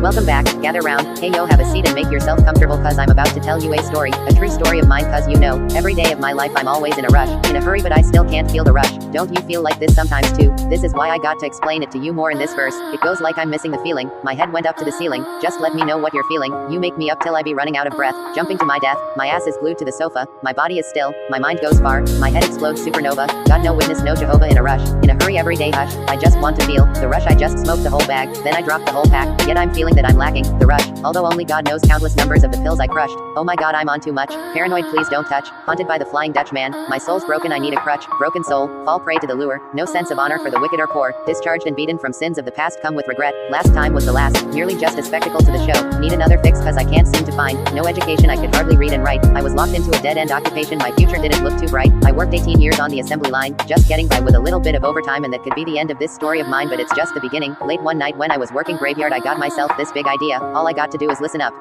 Welcome back, gather round, hey yo, have a seat and make yourself comfortable cause I'm about to tell you a story, a true story of mine cause you know, every day of my life I'm always in a rush, in a hurry but I still can't feel the rush. Don't you feel like this sometimes too? This is why I got to explain it to you more in this verse. It goes like I'm missing the feeling, my head went up to the ceiling, just let me know what you're feeling, you make me up till I be running out of breath, jumping to my death, my ass is glued to the sofa, my body is still, my mind goes far, my head explodes supernova, God no witness no Jehovah in a rush, in a hurry everyday hush, I just want to feel, the rush I just smoked the whole bag, then I dropped the whole pack, yet I'm feeling that I'm lacking, the rush, although only God knows countless numbers of the pills I crushed, oh my God I'm on too much, paranoid please don't touch, haunted by the Flying Dutchman, my soul's broken I need a crutch, broken soul, fall prey to the lure, no sense of honor for the wicked or poor, discharged and beaten from sins of the past come with regret, last time was the last, merely just a spectacle to the show, need another fix cause I can't seem to find, no education I could hardly read and write, I was locked into a dead-end occupation my future didn't look too bright, I worked 18 years on the assembly line, just getting by with a little bit of overtime and that could be the end of this story of mine but it's just the beginning, late one night when I was working graveyard I got myself this big idea, all I got to do is listen up.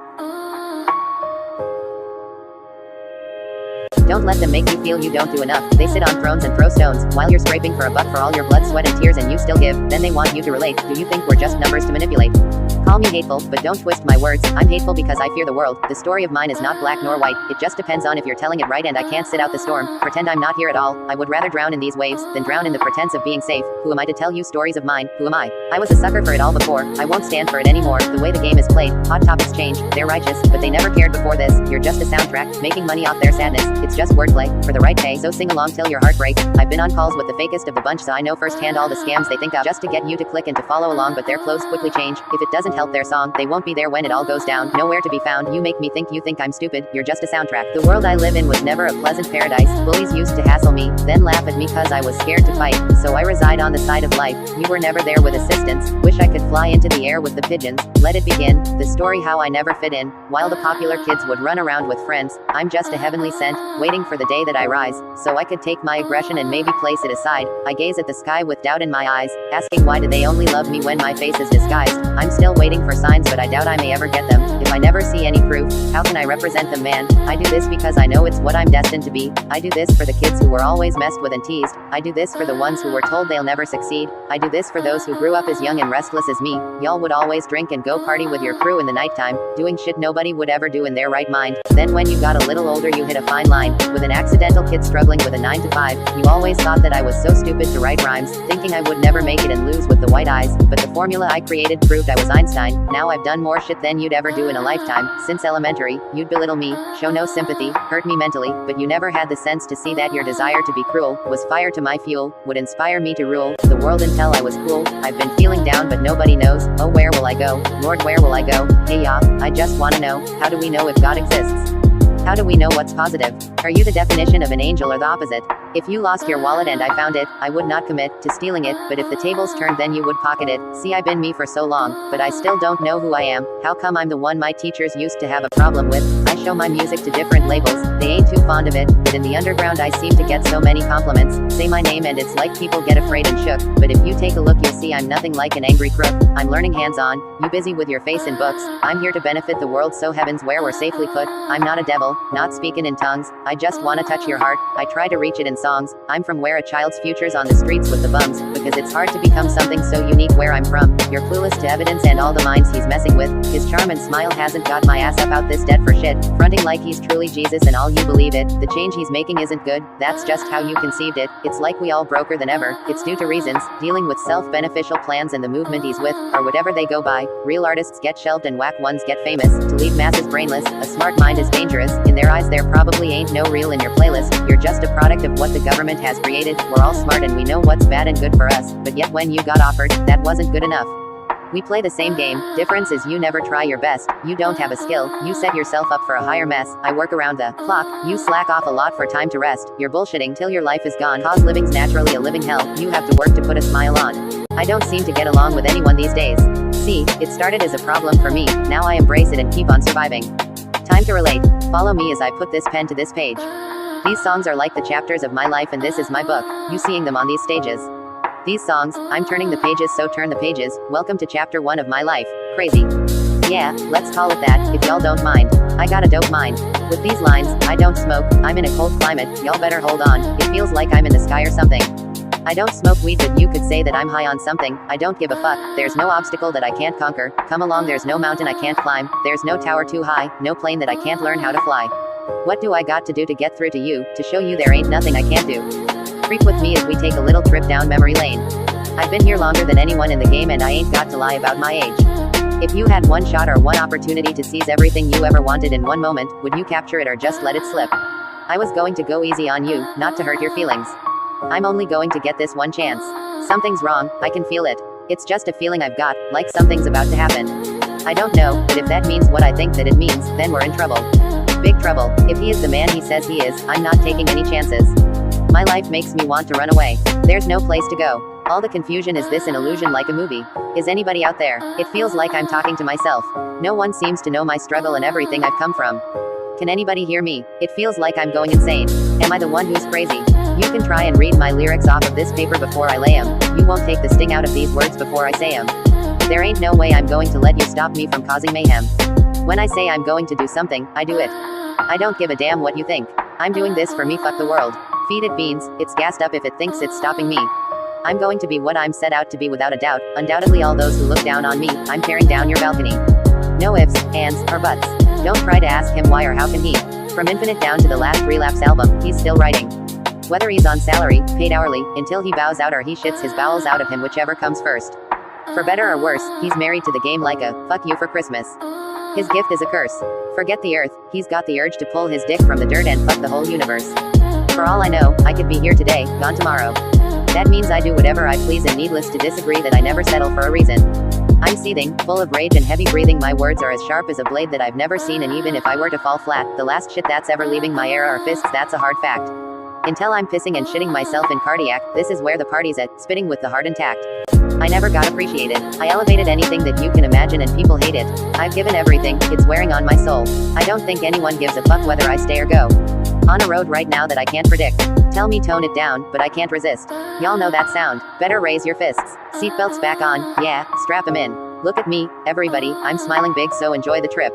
Don't let them make you feel you don't do enough, they sit on thrones and throw stones, while you're scraping for a buck for all your blood, sweat and tears and you still give, then they want you to relate, do you think we're just numbers to manipulate? Call me hateful, but don't twist my words, I'm hateful because I fear the world, the story of mine is not black nor white, it just depends on if you're telling it right and I can't sit out the storm, pretend I'm not here at all, I would rather drown in these waves, than drown in the pretense of being safe, who am I to tell you stories of mine, who am I? I was a sucker for it all before, I won't stand for it anymore, the way the game is played, hot topics change, they're righteous, but they never cared before this, you're just a soundtrack, making money off their sadness, it's just wordplay, for the right pay, so sing along till your heart breaks, I've been on calls with the fakest of the bunch so I know firsthand all the scams they think of just to get you to click and to follow along but their clothes quickly change, if it doesn't help their song, they won't be there when it all goes down, nowhere to be found, you make me think you think I'm stupid, you're just a soundtrack, the world I live in was never a pleasant paradise, bullies used to hassle me, then laugh at me cause I was scared to fight, so I reside on the side of life, you were never there with assistance, wish I could fly into the air with the pigeons, let it begin, the story how I never fit in, while the popular kids would run around with friends, I'm just a heavenly sent, waiting for the day that I rise, so I could take my aggression and maybe place it aside, I gaze at the sky with doubt in my eyes, asking why do they only love me when my face is disguised, I'm still waiting for signs but I doubt I may ever get them, if I never see any proof, how can I represent them man, I do this because I know it's what I'm destined to be, I do this for the kids who were always messed with and teased, I do this for the ones who were told they'll never succeed, I do this for those who grew up as young and restless as me, y'all would always drink and go party with your crew in the nighttime, doing shit nobody would ever do in their right mind, then when you got a little older you hit a fine line, with an accidental kid struggling with a 9 to 5, you always thought that I was so stupid to write rhymes, thinking I would never make it and lose with the white eyes, but the formula I created proved I was Einstein, now I've done more shit than you'd ever do in a lifetime, since elementary, you'd belittle me, show no sympathy, hurt me mentally, but you never had the sense to see that your desire to be cruel, was fire to my fuel, would inspire me to rule, the world until I was cool, I've been feeling down but nobody knows, oh where will I go, Lord where will I go, hey ya, I just wanna know, how do we know if God exists? How do we know what's positive? Are you the definition of an angel or the opposite? If you lost your wallet and I found it, I would not commit to stealing it, but if the tables turned then you would pocket it. See I've been me for so long, but I still don't know who I am. How come I'm the one my teachers used to have a problem with? I show my music to different labels, they ain't too fond of it, but in the underground I seem to get so many compliments. Say my name and it's like people get afraid and shook, but if you take a look you'll see I'm nothing like an angry crook. I'm learning hands-on, you busy with your face in books. I'm here to benefit the world so heavens where we're safely put. I'm not a devil, not speaking in tongues, I just wanna touch your heart, I try to reach it in songs, I'm from where a child's future's on the streets with the bums, because it's hard to become something so unique where I'm from, you're clueless to evidence and all the minds he's messing with, his charm and smile hasn't got my ass up out this debt for shit, fronting like he's truly Jesus and all you believe it, the change he's making isn't good, that's just how you conceived it, it's like we all broker than ever, it's due to reasons, dealing with self-beneficial plans and the movement he's with, or whatever they go by, real artists get shelved and whack ones get famous, to leave masses brainless, a smart mind is dangerous, in their eyes there probably ain't no real in your playlist, you're just a product of what the government has created, we're all smart and we know what's bad and good for us, but yet when you got offered, that wasn't good enough. We play the same game, difference is you never try your best, you don't have a skill, you set yourself up for a higher mess, I work around the clock, you slack off a lot for time to rest, you're bullshitting till your life is gone cause living's naturally a living hell, you have to work to put a smile on. I don't seem to get along with anyone these days. See, it started as a problem for me, now I embrace it and keep on surviving. Time to relate, follow me as I put this pen to this page. These songs are like the chapters of my life and this is my book, you seeing them on these stages. These songs, I'm turning the pages so turn the pages, welcome to chapter 1 of my life, crazy. Yeah, let's call it that, if y'all don't mind. I got a dope mind. With these lines, I don't smoke, I'm in a cold climate, y'all better hold on, it feels like I'm in the sky or something. I don't smoke weed, but you could say that I'm high on something. I don't give a fuck. There's no obstacle that I can't conquer. Come along, there's no mountain I can't climb. There's no tower too high, no plane that I can't learn how to fly. What do I got to do to get through to you, to show you there ain't nothing I can't do? Creep with me as we take a little trip down memory lane. I've been here longer than anyone in the game, and I ain't got to lie about my age. If you had one shot or one opportunity to seize everything you ever wanted in one moment, would you capture it or just let it slip? I was going to go easy on you, not to hurt your feelings. I'm only going to get this one chance. Something's wrong, I can feel it. It's just a feeling I've got, like something's about to happen. I don't know, but if that means what I think that it means, then we're in trouble. Big trouble. If he is the man he says he is, I'm not taking any chances. My life makes me want to run away. There's no place to go. All the confusion. Is this an illusion like a movie? Is anybody out there? It feels like I'm talking to myself. No one seems to know my struggle and everything I've come from. Can anybody hear me? It feels like I'm going insane. Am I the one who's crazy? You can try and read my lyrics off of this paper before I lay 'em. You won't take the sting out of these words before I say 'em. There ain't no way I'm going to let you stop me from causing mayhem. When I say I'm going to do something, I do it. I don't give a damn what you think. I'm doing this for me, fuck the world. Feed it beans, it's gassed up if it thinks it's stopping me. I'm going to be what I'm set out to be without a doubt. Undoubtedly all those who look down on me, I'm tearing down your balcony. No ifs, ands, or buts. Don't try to ask him why or how can he. From Infinite down to the last Relapse album, he's still writing. Whether he's on salary, paid hourly, until he bows out or he shits his bowels out of him, whichever comes first. For better or worse, he's married to the game like a fuck you for Christmas. His gift is a curse. Forget the earth, he's got the urge to pull his dick from the dirt and fuck the whole universe. For all I know, I could be here today, gone tomorrow. That means I do whatever I please, and needless to disagree that I never settle for a reason. I'm seething, full of rage and heavy breathing. My words are as sharp as a blade that I've never seen, and even if I were to fall flat, the last shit that's ever leaving my era are fists, that's a hard fact. Until I'm pissing and shitting myself in cardiac, this is where the party's at, spitting with the heart intact. I never got appreciated. I elevated anything that you can imagine and people hate it. I've given everything, it's wearing on my soul. I don't think anyone gives a fuck whether I stay or go. On a road right now that I can't predict. Tell me tone it down, but I can't resist. Y'all know that sound. Better raise your fists. Seatbelts back on, yeah, strap 'em in. Look at me, everybody, I'm smiling big, so enjoy the trip.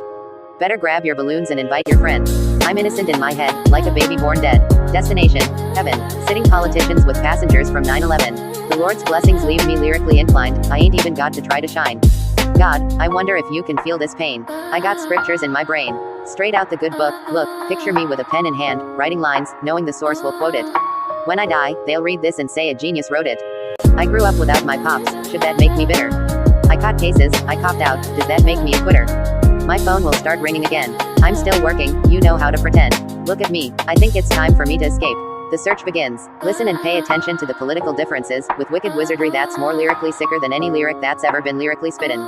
Better grab your balloons and invite your friends. I'm innocent in my head, like a baby born dead. Destination, heaven. Sitting politicians with passengers from 9/11. The Lord's blessings leave me lyrically inclined. I ain't even got to try to shine. God, I wonder if you can feel this pain. I got scriptures in my brain. Straight out the good book. Look, picture me with a pen in hand, writing lines, knowing the source will quote it. When I die, they'll read this and say a genius wrote it. I grew up without my pops, should that make me bitter? I caught cases, I copped out, does that make me a quitter? My phone will start ringing again. I'm still working, you know how to pretend. Look at me, I think it's time for me to escape. The search begins. Listen and pay attention to the political differences, with wicked wizardry that's more lyrically sicker than any lyric that's ever been lyrically spittin'.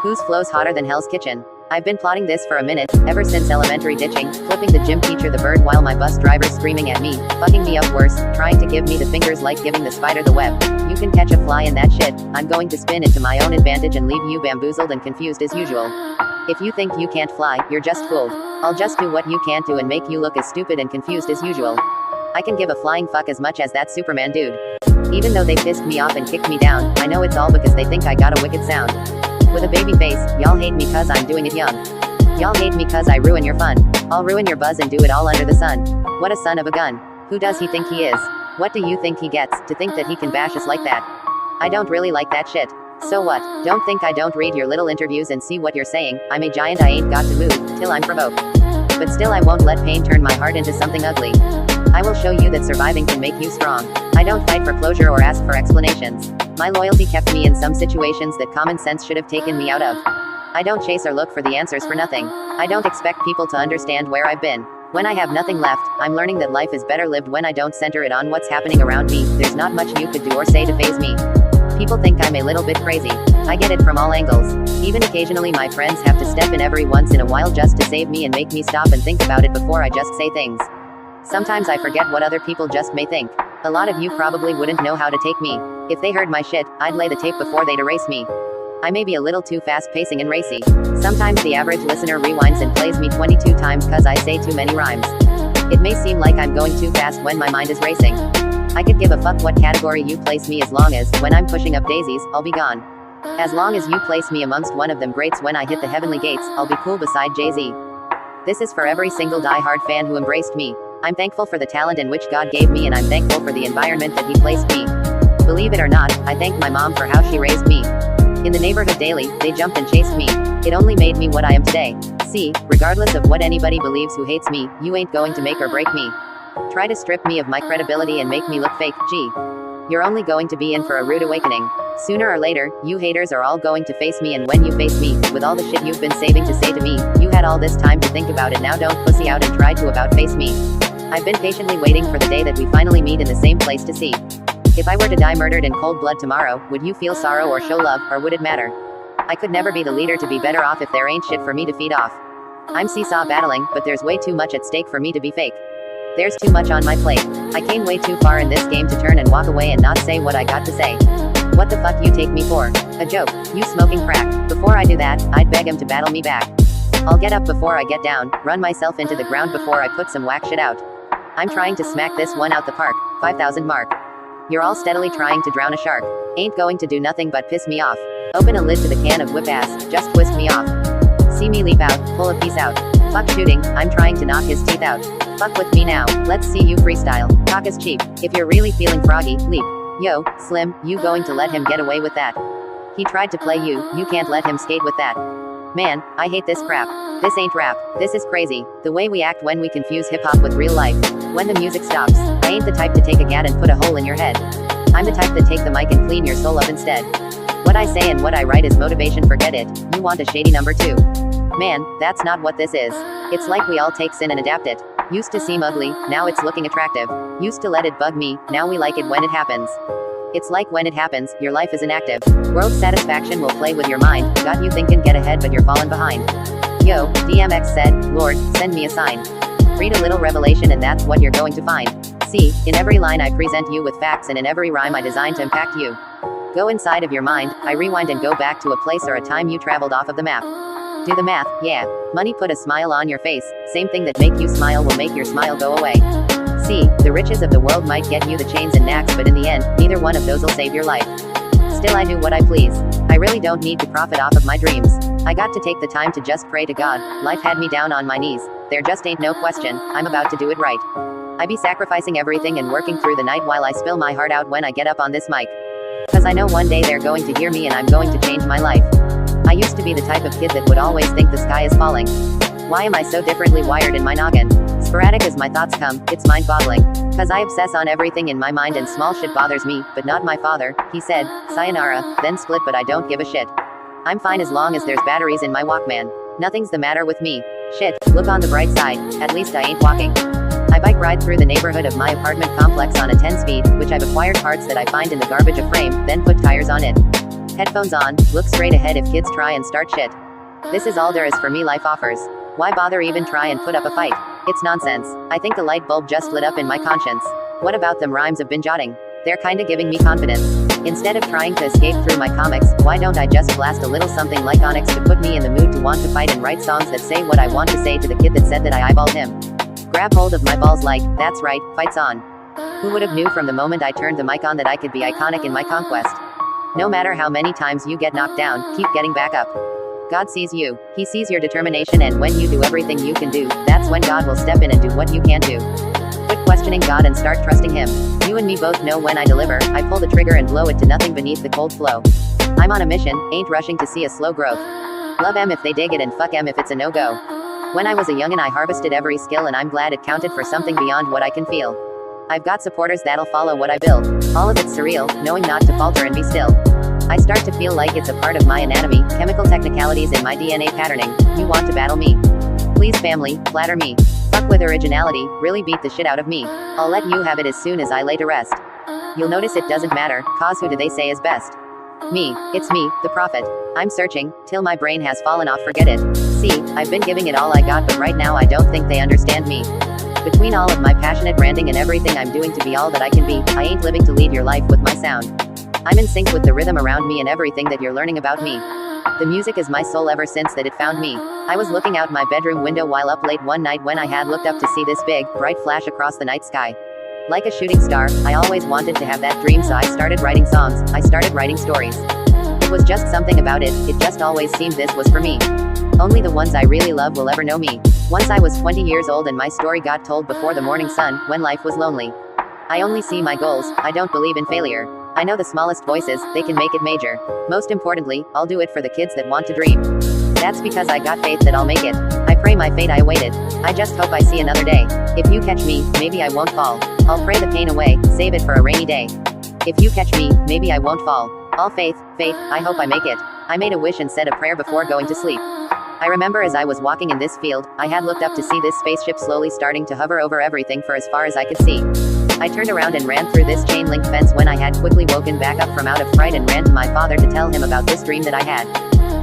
Whose flow's hotter than Hell's Kitchen? I've been plotting this for a minute, ever since elementary ditching, flipping the gym teacher the bird while my bus driver's screaming at me, fucking me up worse, trying to give me the fingers like giving the spider the web. You can catch a fly in that shit, I'm going to spin it to my own advantage and leave you bamboozled and confused as usual. If you think you can't fly, you're just fooled. I'll just do what you can't do and make you look as stupid and confused as usual. I can give a flying fuck as much as that Superman dude. Even though they pissed me off and kicked me down, I know it's all because they think I got a wicked sound. With a baby face, y'all hate me cause I'm doing it young. Y'all hate me cause I ruin your fun. I'll ruin your buzz and do it all under the sun. What a son of a gun. Who does he think he is? What do you think he gets, to think that he can bash us like that? I don't really like that shit. So what? Don't think I don't read your little interviews and see what you're saying. I'm a giant, I ain't got to move, till I'm provoked. But still I won't let pain turn my heart into something ugly. I will show you that surviving can make you strong. I don't fight for closure or ask for explanations. My loyalty kept me in some situations that common sense should have taken me out of. I don't chase or look for the answers for nothing. I don't expect people to understand where I've been. When I have nothing left, I'm learning that life is better lived when I don't center it on what's happening around me. There's not much you could do or say to faze me. People think I'm a little bit crazy. I get it from all angles. Even occasionally my friends have to step in every once in a while just to save me and make me stop and think about it before I just say things. Sometimes I forget what other people just may think. A lot of you probably wouldn't know how to take me. If they heard my shit, I'd lay the tape before they'd erase me. I may be a little too fast pacing and racy. Sometimes the average listener rewinds and plays me 22 times cause I say too many rhymes. It may seem like I'm going too fast when my mind is racing. I could give a fuck what category you place me as long as, when I'm pushing up daisies, I'll be gone. As long as you place me amongst one of them greats when I hit the heavenly gates, I'll be cool beside Jay-Z. This is for every single die-hard fan who embraced me. I'm thankful for the talent in which God gave me, and I'm thankful for the environment that He placed me. Believe it or not, I thank my mom for how she raised me. In the neighborhood daily, they jumped and chased me. It only made me what I am today. See, regardless of what anybody believes who hates me, you ain't going to make or break me. Try to strip me of my credibility and make me look fake, gee. You're only going to be in for a rude awakening. Sooner or later, you haters are all going to face me, and when you face me, with all the shit you've been saving to say to me, you had all this time to think about it, now don't pussy out and try to about face me. I've been patiently waiting for the day that we finally meet in the same place to see. If I were to die murdered in cold blood tomorrow, would you feel sorrow or show love, or would it matter? I could never be the leader to be better off if there ain't shit for me to feed off. I'm seesaw battling, but there's way too much at stake for me to be fake. There's too much on my plate. I came way too far in this game to turn and walk away and not say what I got to say. What the fuck you take me for? A joke? You smoking crack? Before I do that, I'd beg him to battle me back. I'll get up before I get down, run myself into the ground before I put some whack shit out. I'm trying to smack this one out the park, 5,000 mark. You're all steadily trying to drown a shark. Ain't going to do nothing but piss me off. Open a lid to the can of whip ass, just twist me off. See me leap out, pull a piece out. Fuck shooting, I'm trying to knock his teeth out. Fuck with me now, let's see you freestyle. Talk is cheap. If you're really feeling froggy, leap. Yo, Slim, you going to let him get away with that? He tried to play you can't let him skate with that. Man, I hate this crap. This ain't rap, this is crazy. The way we act when we confuse hip-hop with real life. When the music stops, I ain't the type to take a gat and put a hole in your head. I'm the type that take the mic and clean your soul up instead. What I say and what I write is motivation, forget it. You want a shady number 2. Man, that's not what this is. It's like we all take sin and adapt it. Used to seem ugly, now it's looking attractive. Used to let it bug me, now we like it when it happens. It's like when it happens, your life is inactive. World satisfaction will play with your mind, got you thinking get ahead but you're falling behind. Yo, DMX said, Lord, send me a sign. Read a little Revelation and that's what you're going to find. See, in every line I present you with facts, and in every rhyme I design to impact you. Go inside of your mind, I rewind and go back to a place or a time you traveled off of the map. Do the math, yeah. Money put a smile on your face, same thing that make you smile will make your smile go away. See, the riches of the world might get you the chains and knacks, but in the end, neither one of those will save your life. Still I do what I please. I really don't need to profit off of my dreams. I got to take the time to just pray to God. Life had me down on my knees. There just ain't no question, I'm about to do it right. I be sacrificing everything and working through the night while I spill my heart out when I get up on this mic. Cause I know one day they're going to hear me and I'm going to change my life. I used to be the type of kid that would always think the sky is falling. Why am I so differently wired in my noggin? Sporadic as my thoughts come, it's mind-boggling. Cause I obsess on everything in my mind and small shit bothers me, but not my father. He said, sayonara, then split, but I don't give a shit. I'm fine as long as there's batteries in my Walkman. Nothing's the matter with me. Shit, look on the bright side, at least I ain't walking. I bike ride through the neighborhood of my apartment complex on a 10-speed, which I've acquired parts that I find in the garbage of frame, then put tires on it. Headphones on, look straight ahead if kids try and start shit. This is all there is for me life offers. Why bother even try and put up a fight? It's nonsense. I think a light bulb just lit up in my conscience. What about them rhymes I've been jotting? They're kinda giving me confidence. Instead of trying to escape through my comics, why don't I just blast a little something like Onyx to put me in the mood to want to fight and write songs that say what I want to say to the kid that said that I eyeballed him. Grab hold of my balls like, that's right, fight's on. Who would have knew from the moment I turned the mic on that I could be iconic in my conquest? No matter how many times you get knocked down, keep getting back up. God sees you. He sees your determination, and when you do everything you can do, that's when God will step in and do what you can't do. Quit questioning God and start trusting Him. You and me both know when I deliver, I pull the trigger and blow it to nothing beneath the cold flow. I'm on a mission, ain't rushing to see a slow growth. Love em if they dig it and fuck em if it's a no-go. When I was a youngin' I harvested every skill, and I'm glad it counted for something beyond what I can feel. I've got supporters that'll follow what I build. All of it's surreal, knowing not to falter and be still. I start to feel like it's a part of my anatomy, chemical technicalities in my DNA patterning. You want to battle me? Please family, flatter me. Fuck with originality, really beat the shit out of me. I'll let you have it as soon as I lay to rest. You'll notice it doesn't matter, cause who do they say is best? Me, it's me, the prophet. I'm searching, till my brain has fallen off, forget it. See, I've been giving it all I got, but right now I don't think they understand me. Between all of my passionate ranting and everything I'm doing to be all that I can be, I ain't living to lead your life with my sound. I'm in sync with the rhythm around me and everything that you're learning about me. The music is my soul ever since that it found me. I was looking out my bedroom window while up late one night when I had looked up to see this big, bright flash across the night sky. Like a shooting star, I always wanted to have that dream, so I started writing songs, I started writing stories. It was just something about it, it just always seemed this was for me. Only the ones I really love will ever know me. Once I was 20 years old and my story got told before the morning sun, when life was lonely. I only see my goals, I don't believe in failure. I know the smallest voices, they can make it major. Most importantly, I'll do it for the kids that want to dream. That's because I got faith that I'll make it. I pray my fate I awaited. I just hope I see another day. If you catch me, maybe I won't fall. I'll pray the pain away, save it for a rainy day. If you catch me, maybe I won't fall. All faith, I hope I make it. I made a wish and said a prayer before going to sleep. I remember as I was walking in this field, I had looked up to see this spaceship slowly starting to hover over everything for as far as I could see. I turned around and ran through this chain link fence when I had quickly woken back up from out of fright and ran to my father to tell him about this dream that I had.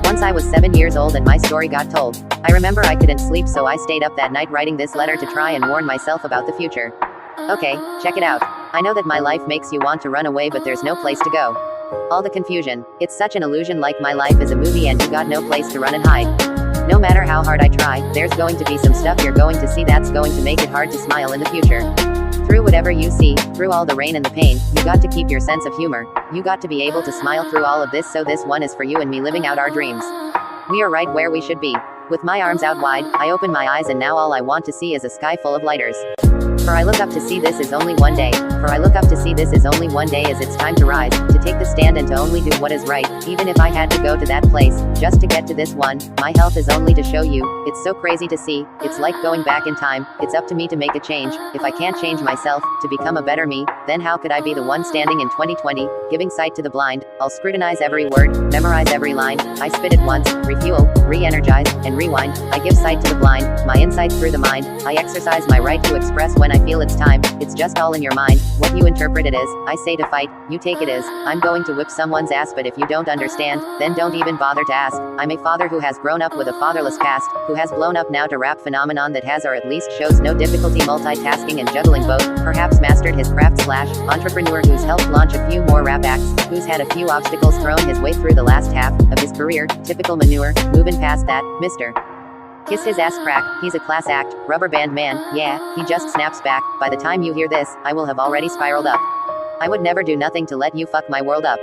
Once I was 7 years old and my story got told. I remember I couldn't sleep, so I stayed up that night writing this letter to try and warn myself about the future. Okay, check it out. I know that my life makes you want to run away, but there's no place to go. All the confusion, it's such an illusion, like my life is a movie and you got no place to run and hide. No matter how hard I try, there's going to be some stuff you're going to see that's going to make it hard to smile in the future. Through whatever you see, through all the rain and the pain, you got to keep your sense of humor. You got to be able to smile through all of this, so this one is for you and me living out our dreams. We are right where we should be. With my arms out wide, I open my eyes and now all I want to see is a sky full of lighters. For I look up to see this is only one day. For I look up to see this is only one day, as it's time to rise, to take the stand and to only do what is right, even if I had to go to that place, just to get to this one. My health is only to show you, it's so crazy to see, it's like going back in time, it's up to me to make a change. If I can't change myself, to become a better me, then how could I be the one standing in 2020, giving sight to the blind? I'll scrutinize every word, memorize every line, I spit it once, refuel, re-energize, and rewind. I give sight to the blind, my insights through the mind, I exercise my right to express when I feel it's time. It's just all in your mind, what you interpret it is. I say to fight, you take it as. I'm going to whip someone's ass, but if you don't understand, then don't even bother to ask. I'm a father who has grown up with a fatherless past, who has blown up now to rap phenomenon that has, or at least shows no difficulty multitasking and juggling both, perhaps mastered his craft / entrepreneur who's helped launch a few more rap acts, who's had a few obstacles thrown his way through the last half of his career. Typical manure, moving past that, Mr. Kiss his ass crack, he's a class act, rubber band man, yeah, he just snaps back. By the time you hear this, I will have already spiraled up. I would never do nothing to let you fuck my world up.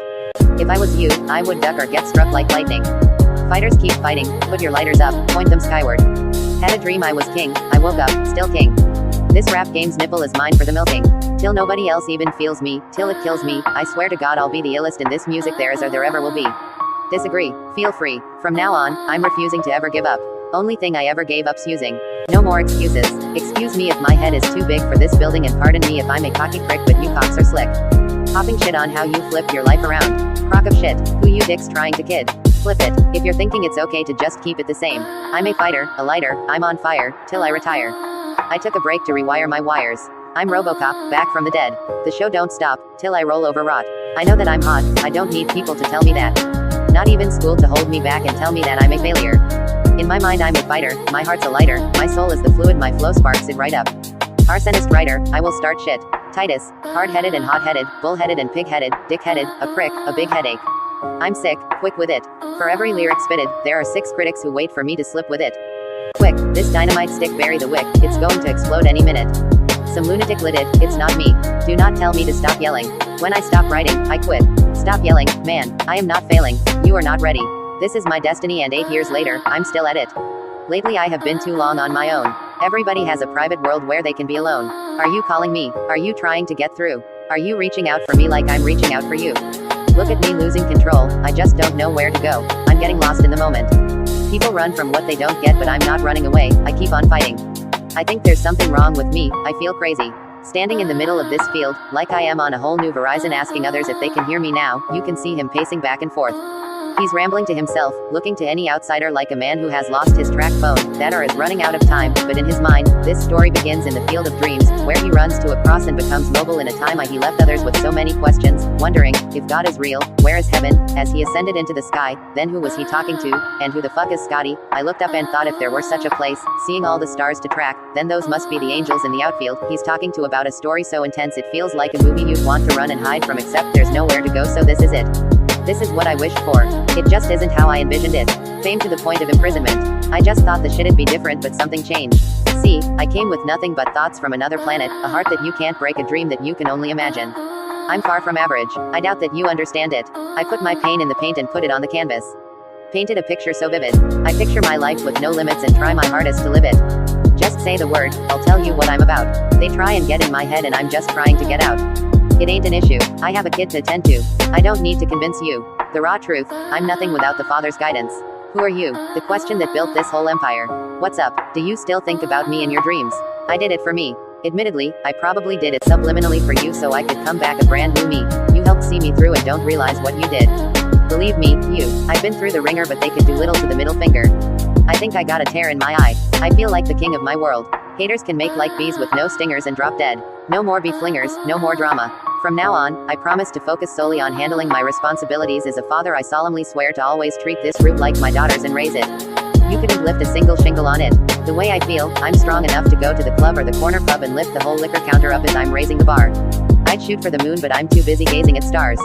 If I was you, I would duck or get struck like lightning. Fighters keep fighting, put your lighters up, point them skyward. Had a dream I was king, I woke up, still king. This rap game's nipple is mine for the milking. Till nobody else even feels me, till it kills me, I swear to God I'll be the illest in this music there is or there ever will be. Disagree, feel free. From now on, I'm refusing to ever give up. Only thing I ever gave up's using. No more excuses. Excuse me if my head is too big for this building, and pardon me if I'm a cocky prick, but you cocks are slick. Popping shit on how you flip your life around. Crock of shit, who you dicks trying to kid. Flip it, if you're thinking it's okay to just keep it the same. I'm a fighter, a lighter, I'm on fire, till I retire. I took a break to rewire my wires. I'm Robocop, back from the dead. The show don't stop, till I roll over rot. I know that I'm hot, I don't need people to tell me that. Not even school to hold me back and tell me that I'm a failure. In my mind I'm a fighter, my heart's a lighter, my soul is the fluid, my flow sparks it right up. Arsonist writer, I will start shit. Titus, hard-headed and hot-headed, bull-headed and pig-headed, dick-headed, a prick, a big headache. I'm sick, quick with it. For every lyric spitted, there are 6 critics who wait for me to slip with it. Quick, this dynamite stick bury the wick, it's going to explode any minute. Some lunatic lit it, it's not me. Do not tell me to stop yelling. When I stop writing, I quit. Stop yelling, man, I am not failing, you are not ready. This is my destiny, and 8 years later, I'm still at it. Lately I have been too long on my own. Everybody has a private world where they can be alone. Are you calling me? Are you trying to get through? Are you reaching out for me like I'm reaching out for you? Look at me losing control, I just don't know where to go. I'm getting lost in the moment. People run from what they don't get, but I'm not running away, I keep on fighting. I think there's something wrong with me, I feel crazy. Standing in the middle of this field, like I am on a whole new Verizon, asking others if they can hear me now. You can see him pacing back and forth. He's rambling to himself, looking to any outsider like a man who has lost his track phone, that or is running out of time, but in his mind, this story begins in the field of dreams, where he runs to a cross and becomes mobile in a time he left others with so many questions, wondering, if God is real, where is heaven? As he ascended into the sky, then who was he talking to, and who the fuck is Scotty? I looked up and thought if there were such a place, seeing all the stars to track, then those must be the angels in the outfield. He's talking to about a story so intense it feels like a movie you'd want to run and hide from, except there's nowhere to go, so this is it. This is what I wished for. It just isn't how I envisioned it. Fame to the point of imprisonment. I just thought the shit'd be different, but something changed. See, I came with nothing but thoughts from another planet, a heart that you can't break, a dream that you can only imagine. I'm far from average. I doubt that you understand it. I put my pain in the paint and put it on the canvas. Painted a picture so vivid. I picture my life with no limits and try my hardest to live it. Just say the word, I'll tell you what I'm about. They try and get in my head and I'm just trying to get out. It ain't an issue. I have a kid to attend to. I don't need to convince you. The raw truth, I'm nothing without the Father's guidance. Who are you? The question that built this whole empire. What's up? Do you still think about me in your dreams? I did it for me. Admittedly, I probably did it subliminally for you so I could come back a brand new me. You helped see me through and don't realize what you did. Believe me, I've been through the ringer but they could do little to the middle finger. I think I got a tear in my eye. I feel like the king of my world. Haters can make like bees with no stingers and drop dead. No more bee flingers, no more drama. From now on, I promise to focus solely on handling my responsibilities as a father. I solemnly swear to always treat this root like my daughters and raise it. You couldn't lift a single shingle on it. The way I feel, I'm strong enough to go to the club or the corner pub and lift the whole liquor counter up as I'm raising the bar. I'd shoot for the moon but I'm too busy gazing at stars.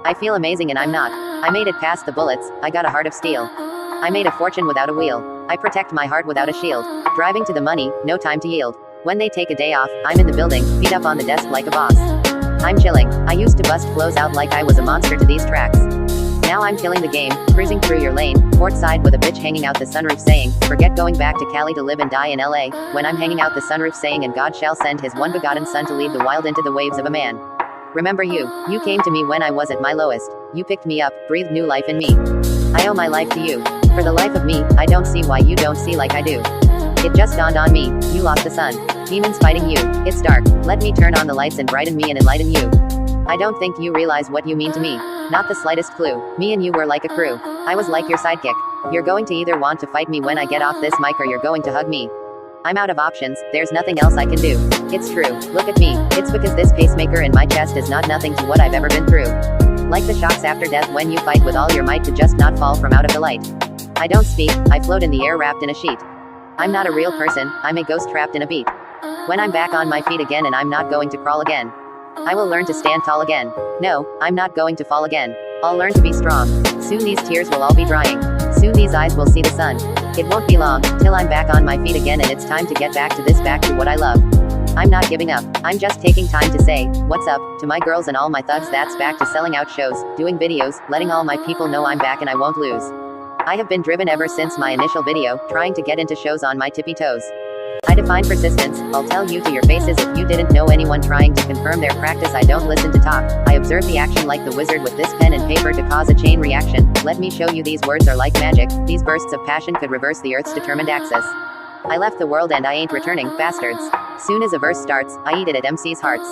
I feel amazing and I'm not. I made it past the bullets, I got a heart of steel. I made a fortune without a wheel. I protect my heart without a shield. Driving to the money, no time to yield. When they take a day off, I'm in the building, feet up on the desk like a boss. I'm chilling. I used to bust flows out like I was a monster to these tracks. Now I'm killing the game, cruising through your lane, port side with a bitch hanging out the sunroof saying, forget going back to Cali to live and die in LA, when I'm hanging out the sunroof saying, and God shall send his one begotten son to lead the wild into the waves of a man. Remember you came to me when I was at my lowest. You picked me up, breathed new life in me. I owe my life to you. For the life of me, I don't see why you don't see like I do. It just dawned on me, you lost the sun. Demons fighting you, it's dark. Let me turn on the lights and brighten me and enlighten you. I don't think you realize what you mean to me. Not the slightest clue. Me and you were like a crew. I was like your sidekick. You're going to either want to fight me when I get off this mic or you're going to hug me. I'm out of options, there's nothing else I can do. It's true, look at me. It's because this pacemaker in my chest is not nothing to what I've ever been through. Like the shocks after death when you fight with all your might to just not fall from out of the light. I don't speak, I float in the air wrapped in a sheet. I'm not a real person, I'm a ghost trapped in a beat. When I'm back on my feet again and I'm not going to crawl again. I will learn to stand tall again. No, I'm not going to fall again. I'll learn to be strong. Soon these tears will all be drying. Soon these eyes will see the sun. It won't be long, till I'm back on my feet again and it's time to get back to what I love. I'm not giving up. I'm just taking time to say, what's up, to my girls and all my thugs that's back to selling out shows, doing videos, letting all my people know I'm back and I won't lose. I have been driven ever since my initial video, trying to get into shows on my tippy toes. I define persistence, I'll tell you to your faces if you didn't know. Anyone trying to confirm their practice, I don't listen to talk. I observe the action like the wizard with this pen and paper to cause a chain reaction. Let me show you these words are like magic. These bursts of passion could reverse the earth's determined axis. I left the world and I ain't returning, bastards. Soon as a verse starts, I eat it at MC's hearts.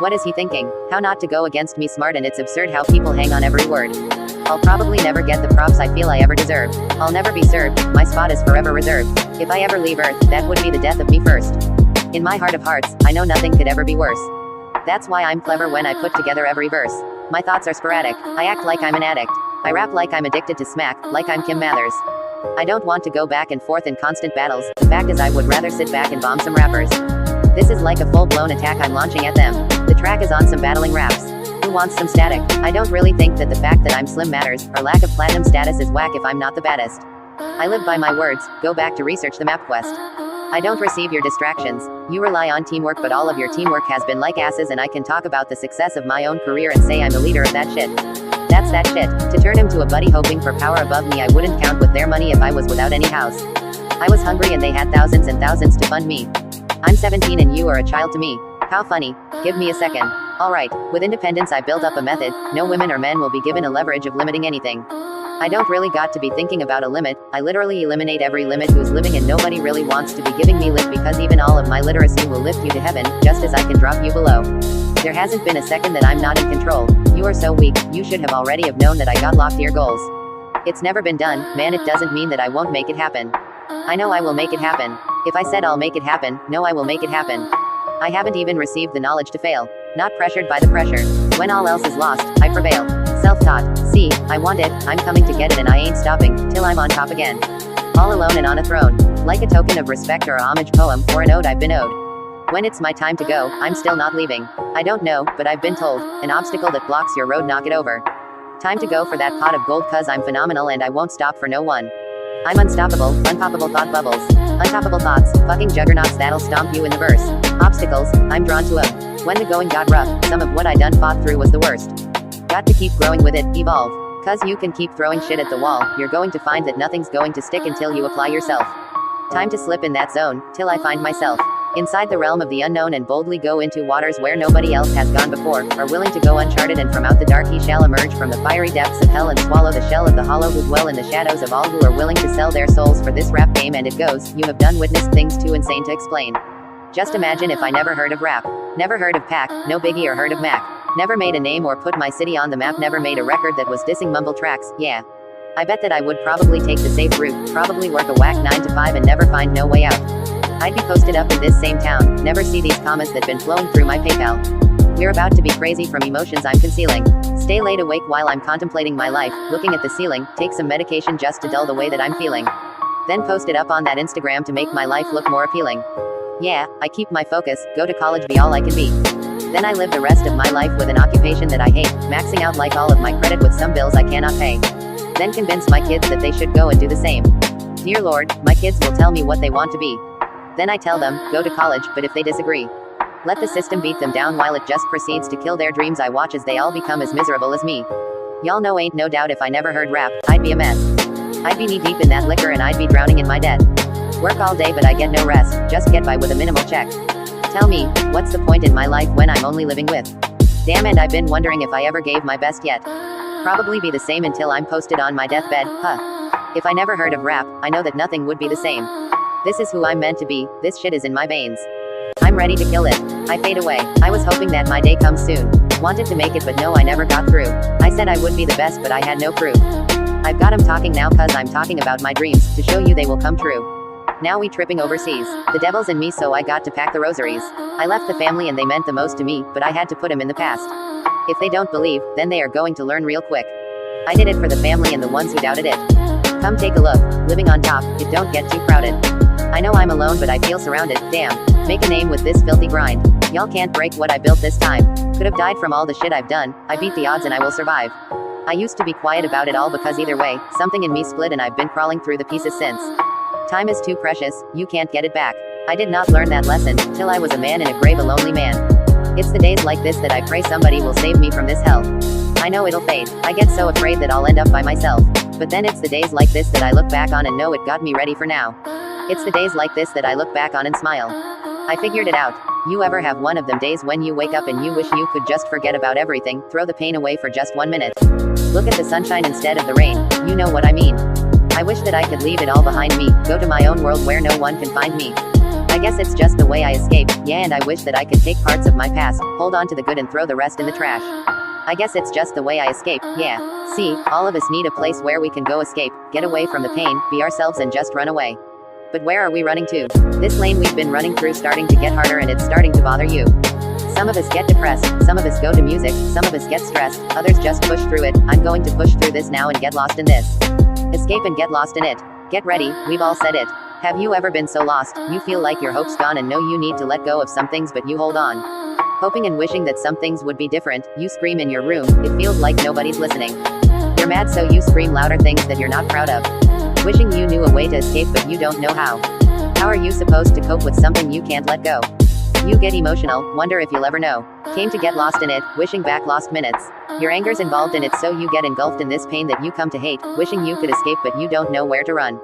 What is he thinking? How not to go against me smart, and it's absurd how people hang on every word. I'll probably never get the props I feel I ever deserve. I'll never be served, my spot is forever reserved. If I ever leave Earth, that would be the death of me first. In my heart of hearts, I know nothing could ever be worse. That's why I'm clever when I put together every verse. My thoughts are sporadic, I act like I'm an addict. I rap like I'm addicted to smack, like I'm Kim Mathers. I don't want to go back and forth in constant battles, the fact is I would rather sit back and bomb some rappers. This is like a full-blown attack I'm launching at them. The track is on some battling raps. Who wants some static? I don't really think that the fact that I'm slim matters, or lack of platinum status is whack if I'm not the baddest. I live by my words, go back to research the MapQuest. I don't receive your distractions. You rely on teamwork but all of your teamwork has been like asses, and I can talk about the success of my own career and say I'm the leader of that shit. That's that shit. To turn him to a buddy hoping for power above me, I wouldn't count with their money if I was without any house. I was hungry and they had thousands and thousands to fund me. I'm 17 and you are a child to me. How funny. Give me a second. Alright, with independence I built up a method, no women or men will be given a leverage of limiting anything. I don't really got to be thinking about a limit, I literally eliminate every limit who's living, and nobody really wants to be giving me lip because even all of my literacy will lift you to heaven, just as I can drop you below. There hasn't been a second that I'm not in control. You are so weak, you should have already have known that I got loftier goals. It's never been done, man, it doesn't mean that I won't make it happen. I know I will make it happen. If I said I'll make it happen, no I will make it happen. I haven't even received the knowledge to fail. Not pressured by the pressure. When all else is lost, I prevail. Self-taught. See, I want it, I'm coming to get it and I ain't stopping, till I'm on top again. All alone and on a throne. Like a token of respect or a homage poem, or an ode I've been owed. When it's my time to go, I'm still not leaving. I don't know, but I've been told, an obstacle that blocks your road, knock it over. Time to go for that pot of gold, cause I'm phenomenal and I won't stop for no one. I'm unstoppable, unpoppable thought bubbles. Untoppable thoughts, fucking juggernauts that'll stomp you in the verse. Obstacles, I'm drawn to 'em. When the going got rough, some of what I done fought through was the worst. Got to keep growing with it, evolve. Cause you can keep throwing shit at the wall, you're going to find that nothing's going to stick until you apply yourself. Time to slip in that zone, till I find myself. Inside the realm of the unknown and boldly go into waters where nobody else has gone before, are willing to go uncharted, and from out the dark he shall emerge from the fiery depths of hell and swallow the shell of the hollow who dwell in the shadows of all who are willing to sell their souls for this rap game. And it goes, you have done witnessed things too insane to explain. Just imagine if I never heard of rap. Never heard of Pac, no Biggie or heard of Mac. Never made a name or put my city on the map. Never made a record that was dissing mumble tracks, yeah. I bet that I would probably take the safe route, probably work a whack 9 to 5 and never find no way out. I'd be posted up in this same town, never see these comments that been flowing through my PayPal. We're about to be crazy from emotions I'm concealing. Stay late awake while I'm contemplating my life, looking at the ceiling, take some medication just to dull the way that I'm feeling. Then post it up on that Instagram to make my life look more appealing. Yeah, I keep my focus, go to college, be all I can be. Then I live the rest of my life with an occupation that I hate, maxing out like all of my credit with some bills I cannot pay. Then convince my kids that they should go and do the same. Dear Lord, my kids will tell me what they want to be. Then I tell them, go to college, but if they disagree, let the system beat them down while it just proceeds to kill their dreams. I watch as they all become as miserable as me. Y'all know ain't no doubt if I never heard rap, I'd be a mess. I'd be knee deep in that liquor and I'd be drowning in my debt. Work all day but I get no rest, just get by with a minimal check. Tell me, what's the point in my life when I'm only living with? Damn, and I've been wondering if I ever gave my best yet. Probably be the same until I'm posted on my deathbed, huh. If I never heard of rap, I know that nothing would be the same. This is who I'm meant to be, this shit is in my veins. I'm ready to kill it. I fade away, I was hoping that my day comes soon. Wanted to make it but no, I never got through. I said I would be the best but I had no proof. I've got 'em talking now cause I'm talking about my dreams, to show you they will come true. Now we tripping overseas. The devil's in me so I got to pack the rosaries. I left the family and they meant the most to me, but I had to put 'em in the past. If they don't believe, then they are going to learn real quick. I did it for the family and the ones who doubted it. Come take a look, living on top, it don't get too crowded. I know I'm alone but I feel surrounded, damn. Make a name with this filthy grind. Y'all can't break what I built this time. Could have died from all the shit I've done, I beat the odds and I will survive. I used to be quiet about it all because either way, something in me split and I've been crawling through the pieces since. Time is too precious, you can't get it back. I did not learn that lesson, till I was a man in a grave, a lonely man. It's the days like this that I pray somebody will save me from this hell. I know it'll fade, I get so afraid that I'll end up by myself. But then it's the days like this that I look back on and know it got me ready for now. It's the days like this that I look back on and smile. I figured it out. You ever have one of them days when you wake up and you wish you could just forget about everything, throw the pain away for just 1 minute? Look at the sunshine instead of the rain, you know what I mean. I wish that I could leave it all behind me, go to my own world where no one can find me. I guess it's just the way I escape, yeah, and I wish that I could take parts of my past, hold on to the good and throw the rest in the trash. I guess it's just the way I escape, yeah. See, all of us need a place where we can go escape, get away from the pain, be ourselves and just run away. But where are we running to? This lane we've been running through starting to get harder and it's starting to bother you. Some of us get depressed, some of us go to music, some of us get stressed, others just push through it. I'm going to push through this now and get lost in this. Escape and get lost in it. Get ready, we've all said it. Have you ever been so lost, you feel like your hope's gone and know you need to let go of some things but you hold on? Hoping and wishing that some things would be different, you scream in your room, it feels like nobody's listening. You're mad so you scream louder things that you're not proud of. Wishing you knew a way to escape but you don't know how. How are you supposed to cope with something you can't let go? You get emotional, wonder if you'll ever know. Came to get lost in it, wishing back lost minutes. Your anger's involved in it so you get engulfed in this pain that you come to hate, wishing you could escape but you don't know where to run.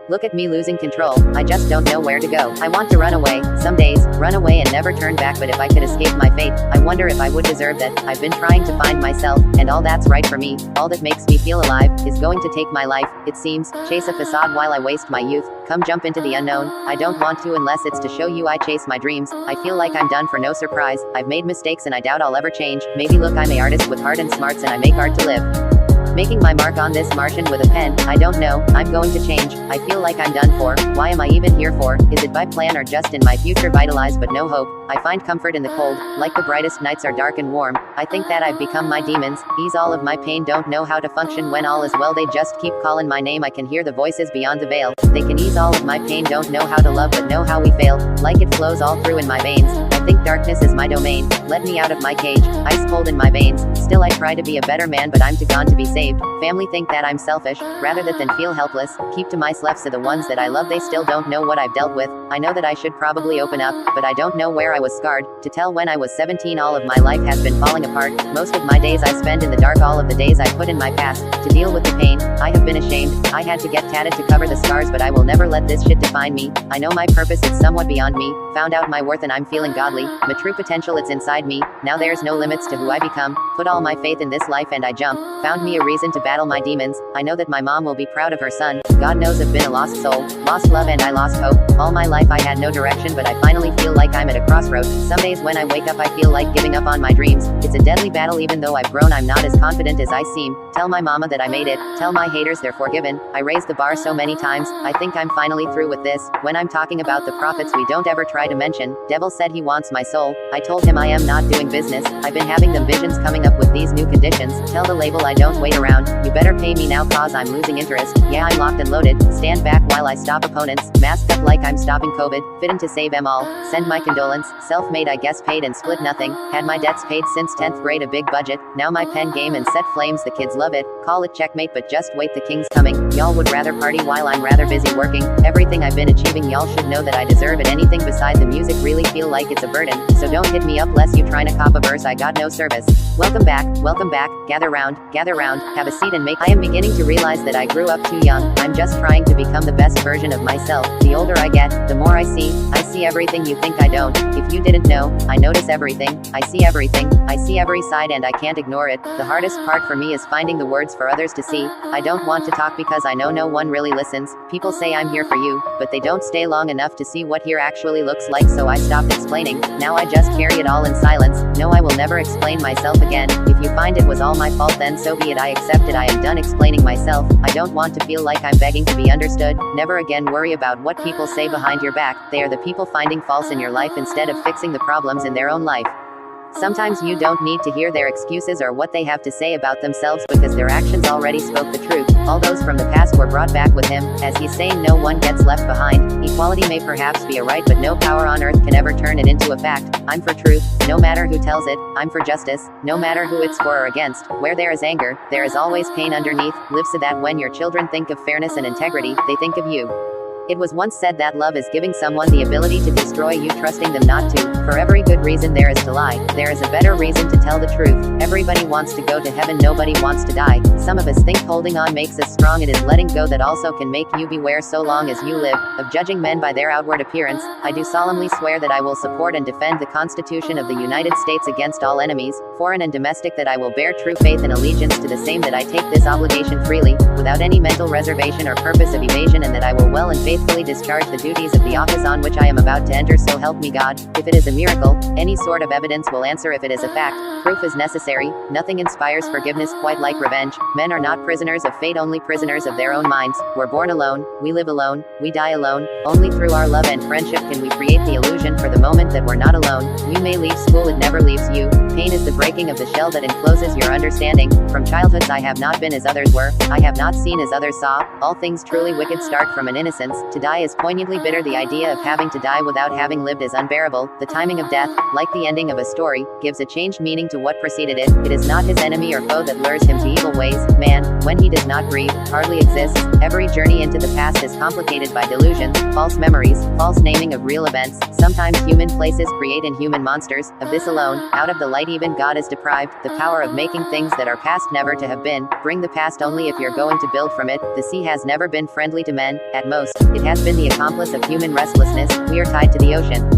Look at me losing control, I just don't know where to go. I want to run away, some days, run away and never turn back, but if I could escape my fate, I wonder if I would deserve that. I've been trying to find myself, and all that's right for me, all that makes me feel alive, is going to take my life, it seems, chase a facade while I waste my youth, come jump into the unknown, I don't want to unless it's to show you I chase my dreams, I feel like I'm done for no surprise, I've made mistakes and I doubt I'll ever change, maybe look I'm a artist with heart and smarts and I make art to live. Making my mark on this Martian with a pen, I don't know, I'm going to change, I feel like I'm done for, why am I even here for, is it by plan or just in my future vitalized but no hope, I find comfort in the cold, like the brightest nights are dark and warm, I think that I've become my demons, ease all of my pain, don't know how to function when all is well, they just keep calling my name, I can hear the voices beyond the veil, they can ease all of my pain, don't know how to love but know how we fail, like it flows all through in my veins, I think darkness is my domain, let me out of my cage, ice cold in my veins, still I try to be a better man but I'm too gone to be saved. Family think that I'm selfish, rather than feel helpless, keep to myself so the ones that I love they still don't know what I've dealt with, I know that I should probably open up, but I don't know where I was scarred, to tell when I was 17 all of my life has been falling apart, most of my days I spend in the dark, all of the days I put in my past, to deal with the pain, I have been ashamed, I had to get tatted to cover the scars, but I will never let this shit define me, I know my purpose is somewhat beyond me, found out my worth and I'm feeling godly, my true potential it's inside me, now there's no limits to who I become, put all my faith in this life and I jump, found me a reason to battle my demons, I know that my mom will be proud of her son, God knows I've been a lost soul, lost love and I lost hope, all my life I had no direction but I finally feel like I'm at a crossroad, some days when I wake up I feel like giving up on my dreams, it's a deadly battle even though I've grown I'm not as confident as I seem, tell my mama that I made it, tell my haters they're forgiven, I raised the bar so many times, I think I'm finally through with this, when I'm talking about the prophets we don't ever try to mention, devil said he wants my soul, I told him I am not doing business, I've been having them visions coming up with these new conditions, tell the label I don't wait around, you better pay me now cause I'm losing interest, yeah I'm locked and loaded, stand back while I stop opponents, masked up like I'm stopping COVID, fitting to save them all, send my condolence, self-made I guess paid and split nothing, had my debts paid since 10th grade a big budget, now my pen game and set flames the kids love it, call it checkmate but just wait the king's coming, y'all would rather party while I'm rather busy working, everything I've been achieving y'all should know that I deserve it, anything beside the music really feel like it's a burden, so don't hit me up less you tryna cop a verse I got no service, welcome back, gather round, have a seat and make, I am beginning to realize that I grew up too young, I'm just trying to become the best version of myself, the older I get, the more I see everything you think I don't, if you didn't know, I notice everything, I see every side and I can't ignore it, the hardest part for me is finding the words for others to see, I don't want to talk because I know no one really listens, people say I'm here for you, but they don't stay long enough to see what here actually looks like so I stopped explaining, now I just carry it all in silence, no I will never explain myself again, if you find it was all my fault then so be it I accept it I am done explaining myself, I don't want to feel like I'm begging to be understood, never again worry about what people say behind your back, they are the people finding faults in your life instead of fixing the problems in their own life. Sometimes you don't need to hear their excuses or what they have to say about themselves because their actions already spoke the truth. All those from the past were brought back with him, as he's saying no one gets left behind. Equality may perhaps be a right but no power on earth can ever turn it into a fact. I'm for truth, no matter who tells it. I'm for justice, no matter who it's for or against. Where there is anger, there is always pain underneath. Live so that when your children think of fairness and integrity, they think of you. It was once said that love is giving someone the ability to destroy you, trusting them not to. For every good reason there is to lie, there is a better reason to tell the truth. Everybody wants to go to heaven, nobody wants to die. Some of us think holding on makes us strong, it is letting go that also can make you beware so long as you live. Of judging men by their outward appearance, I do solemnly swear that I will support and defend the Constitution of the United States against all enemies, foreign and domestic, that I will bear true faith and allegiance to the same, that I take this obligation freely, without any mental reservation or purpose of evasion, and that I will well and faithfully discharge the duties of the office on which I am about to enter, so help me God. If it is a miracle, any sort of evidence will answer. If it is a fact, proof is necessary. Nothing inspires forgiveness quite like revenge. Men are not prisoners of fate, only prisoners of their own minds. We're born alone, we live alone, we die alone. Only through our love and friendship can we create the illusion for the moment that we're not alone. You may leave school, it never leaves you. Pain is the breaking of the shell that encloses your understanding. From childhoods I have not been as others were, I have not seen as others saw. All things truly wicked start from an innocence. To die is poignantly bitter. The idea of having to die without having lived is unbearable. The timing of death, like the ending of a story, gives a changed meaning to what preceded it. It is not his enemy or foe that lures him to evil ways. Man, when he does not grieve, hardly exists. Every journey into the past is complicated by delusions, false memories, false naming of real events. Sometimes human places create inhuman monsters. Of this alone, out of the light even God is deprived. The power of making things that are past never to have been. Bring the past only if you're going to build from it. The sea has never been friendly to men. At most, it has been the accomplice of human restlessness. We are tied to the ocean.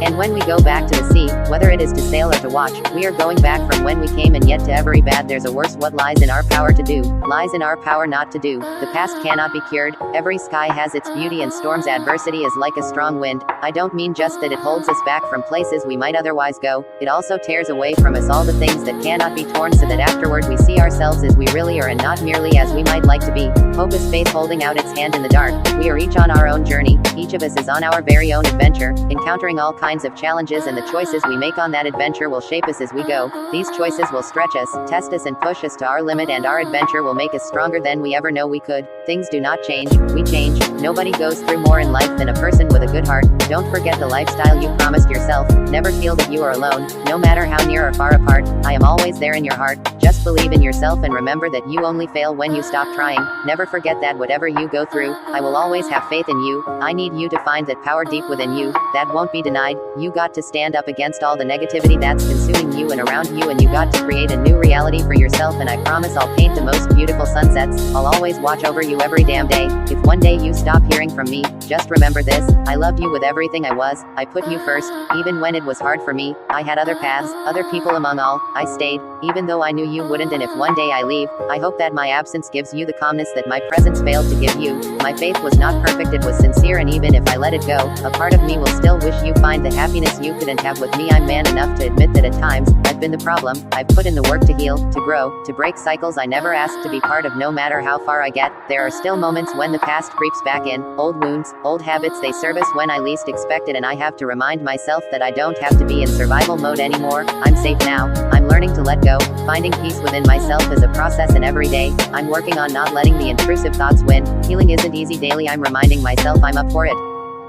And when we go back to the sea, whether it is to sail or to watch, we are going back from when we came, and yet to every bad there's a worse. What lies in our power to do, lies in our power not to do. The past cannot be cured. Every sky has its beauty and storms. Adversity is like a strong wind. I don't mean just that it holds us back from places we might otherwise go, it also tears away from us all the things that cannot be torn, so that afterward we see ourselves as we really are and not merely as we might like to be. Hope is faith holding out its hand in the dark. We are each on our own journey, each of us is on our very own adventure, encountering all kinds of challenges, and the choices we make on that adventure will shape us as we go. These choices will stretch us, test us, and push us to our limit, and our adventure will make us stronger than we ever know we could. Things do not change, we change. Nobody goes through more in life than a person with a good heart. Don't forget the lifestyle you promised yourself. Never feel that you are alone, no matter how near or far apart. I am always there in your heart. Just believe in yourself and remember that you only fail when you stop trying. Never forget that whatever you go through, I will always have faith in you. I need you to find that power deep within you. That won't be denied. You got to stand up against all the negativity that's consuming you and around you, and you got to create a new reality for yourself. And I promise I'll paint the most beautiful sunsets. I'll always watch over you every damn day. If one day you stop hearing from me, just remember this: I loved you with everything I was. I put you first, even when it was hard for me. I had other paths, other people among all. I stayed, even though I knew you wouldn't. And if one day I leave, I hope that my absence gives you the calmness that my presence failed to give you. My faith was not perfect, it was sincere, and even if I let it go, a part of me will still wish you find the happiness you couldn't have with me. I'm man enough to admit that at times, I've been the problem. I've put in the work to heal, to grow, to break cycles I never asked to be part of. No matter how far I get, there are still moments when the past creeps back in. Old wounds, old habits, they serve us when I least expect it, and I have to remind myself that I don't have to be in survival mode anymore. I'm safe now. I'm learning to let go. Finding peace within myself is a process, and every day, I'm working on not letting the intrusive thoughts win. Healing isn't easy daily. I'm reminding myself I'm up for it.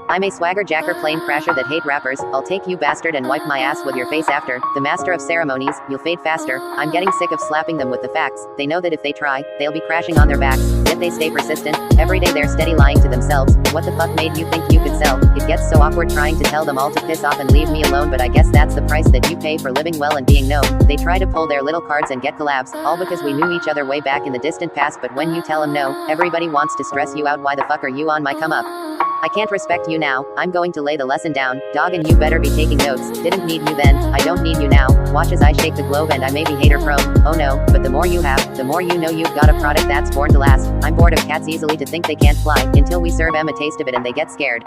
I'm a swagger jacker plane crasher that hate rappers. I'll take you bastard and wipe my ass with your face after. The master of ceremonies, you'll fade faster. I'm getting sick of slapping them with the facts. They know that if they try, they'll be crashing on their backs. Yet they stay persistent. Every day they're steady lying to themselves. What the fuck made you think you could sell? It gets so awkward trying to tell them all to piss off and leave me alone, but I guess that's the price that you pay for living well and being known. They try to pull their little cards and get collabs, all because we knew each other way back in the distant past. But when you tell them no, everybody wants to stress you out. Why the fuck are you on my come up? I can't respect you now. I'm going to lay the lesson down, dog, and you better be taking notes. Didn't need you then, I don't need you now. Watch as I shake the globe, and I may be hater prone. Oh no, but the more you have, the more you know you've got a product that's born to last. I'm bored of cats easily to think they can't fly, until we serve them a taste of it and they get scared.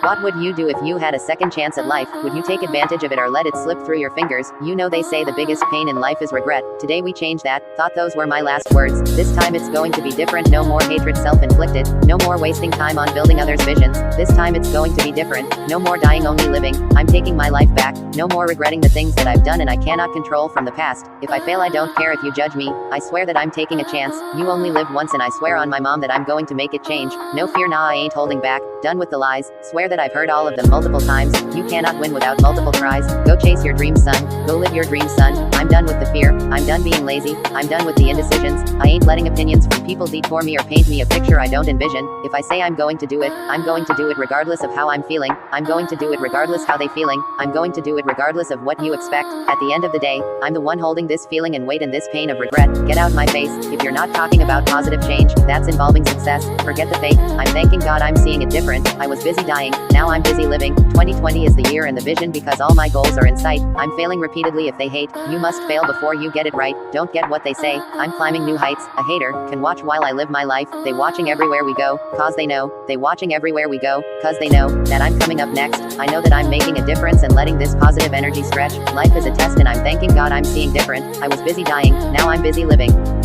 What would you do if you had a second chance at life? Would you take advantage of it or let it slip through your fingers? You know they say the biggest pain in life is regret. Today we change that. Thought those were my last words. This time it's going to be different. No more hatred self-inflicted. No more wasting time on building others' visions. This time it's going to be different. No more dying, only living. I'm taking my life back. No more regretting the things that I've done and I cannot control from the past. If I fail, I don't care if you judge me. I swear that I'm taking a chance. You only live once, and I swear on my mom that I'm going to make it change. No fear, nah, I ain't holding back. Done with the lies. Swear that I've heard all of them multiple times. You cannot win without multiple tries. Go chase your dreams, son. Go live your dreams, son. I'm done with the fear. I'm done being lazy. I'm done with the indecisions. I ain't letting opinions from people detour me or paint me a picture I don't envision. If I say I'm going to do it, I'm going to do it regardless of how I'm feeling. I'm going to do it regardless how they feeling. I'm going to do it regardless of what you expect. At the end of the day, I'm the one holding this feeling and weight and this pain of regret. Get out my face. If you're not talking about positive change, that's involving success. Forget the fake. I'm thanking God I'm seeing it different. I was busy dying. Now I'm busy living. 2020 is the year and the vision, because all my goals are in sight. I'm failing repeatedly. If they hate, you must fail before you get it right. Don't get what they say. I'm climbing new heights. A hater can watch while I live my life. They watching everywhere we go, cause they know. They watching everywhere we go, cause they know that I'm coming up next. I know that I'm making a difference and letting this positive energy stretch. Life is a test and I'm thanking God I'm seeing different. I was busy dying. Now I'm busy living.